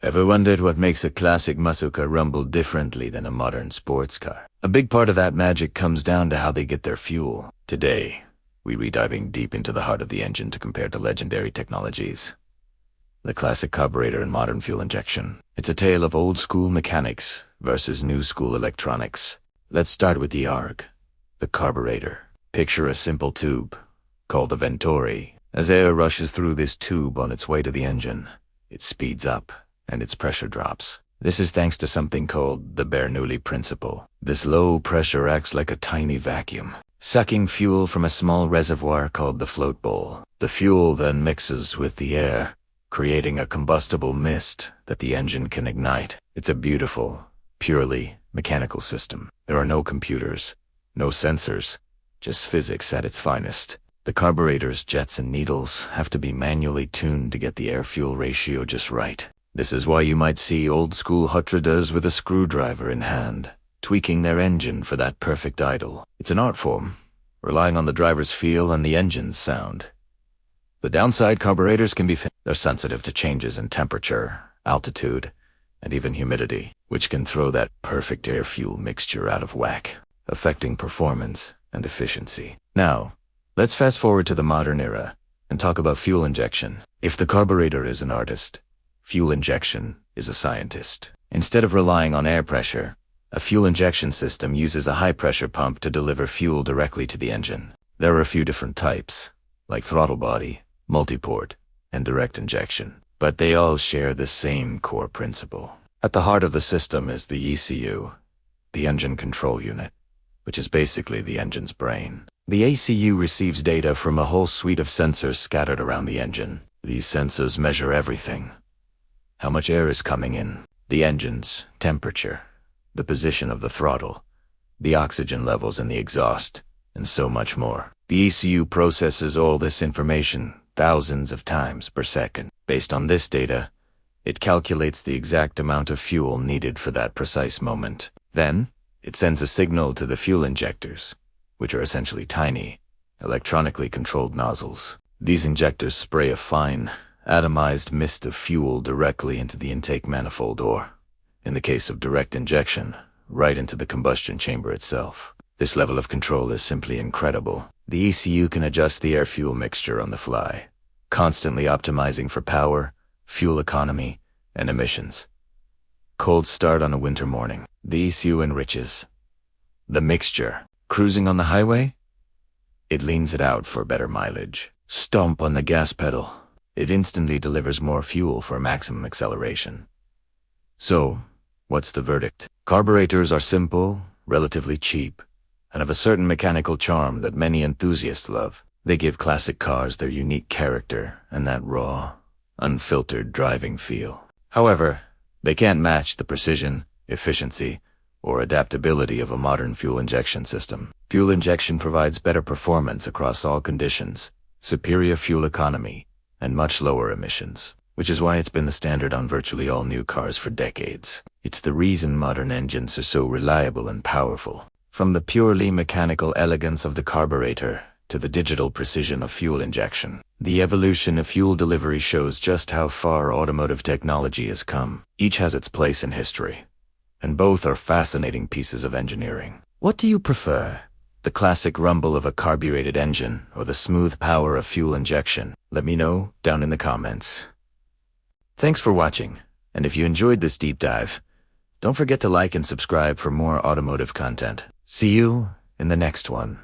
Ever wondered what makes a classic muscle car rumble differently than a modern sports car? A big part of that magic comes down to how they get their fuel. Today, we're diving deep into the heart of the engine to compare to legendary technologies. The classic carburetor and modern fuel injection. It's a tale of old-school mechanics versus new-school electronics. Let's start with the ARG, the carburetor. Picture a simple tube, called a venturi. As air rushes through this tube on its way to the engine, it speeds up, and its pressure drops. This is thanks to something called the Bernoulli principle. This low pressure acts like a tiny vacuum, sucking fuel from a small reservoir called the float bowl. The fuel then mixes with the air, creating a combustible mist that the engine can ignite. It's a beautiful, purely mechanical system. There are no computers, no sensors, just physics at its finest. The carburetor's jets and needles have to be manually tuned to get the air-fuel ratio just right. This is why you might see old-school hot rodders with a screwdriver in hand, tweaking their engine for that perfect idle. It's an art form, relying on the driver's feel and the engine's sound. The downside, carburetors can be they're sensitive to changes in temperature, altitude, and even humidity, which can throw that perfect air-fuel mixture out of whack, affecting performance and efficiency. Now, let's fast forward to the modern era and talk about fuel injection. If the carburetor is an artist, fuel injection is a scientist. Instead of relying on air pressure, a fuel injection system uses a high-pressure pump to deliver fuel directly to the engine. There are a few different types, like throttle body, multi-port, and direct injection, but they all share the same core principle. At the heart of the system is the ECU, the engine control unit, which is basically the engine's brain. The ECU receives data from a whole suite of sensors scattered around the engine. These sensors measure everything: how much air is coming in, the engine's temperature, the position of the throttle, the oxygen levels in the exhaust, and so much more. The ECU processes all this information thousands of times per second. Based on this data, it calculates the exact amount of fuel needed for that precise moment. Then, it sends a signal to the fuel injectors, which are essentially tiny, electronically controlled nozzles. These injectors spray a fine, atomized mist of fuel directly into the intake manifold or, in the case of direct injection, right into the combustion chamber itself. This level of control is simply incredible. The ECU can adjust the air-fuel mixture on the fly, constantly optimizing for power, fuel economy, and emissions. Cold start on a winter morning. The ECU enriches the mixture. Cruising on the highway? It leans it out for better mileage. Stomp on the gas pedal. It instantly delivers more fuel for maximum acceleration. So, what's the verdict? Carburetors are simple, relatively cheap, and have a certain mechanical charm that many enthusiasts love. They give classic cars their unique character and that raw, unfiltered driving feel. However, they can't match the precision, efficiency, or adaptability of a modern fuel injection system. Fuel injection provides better performance across all conditions, superior fuel economy, and much lower emissions, which is why it's been the standard on virtually all new cars for decades. It's the reason modern engines are so reliable and powerful. From the purely mechanical elegance of the carburetor to the digital precision of fuel injection, the evolution of fuel delivery shows just how far automotive technology has come. Each has its place in history, and both are fascinating pieces of engineering. What do you prefer? The classic rumble of a carbureted engine or the smooth power of fuel injection? Let me know down in the comments. Thanks for watching, and if you enjoyed this deep dive, don't forget to like and subscribe for more automotive content. See you in the next one.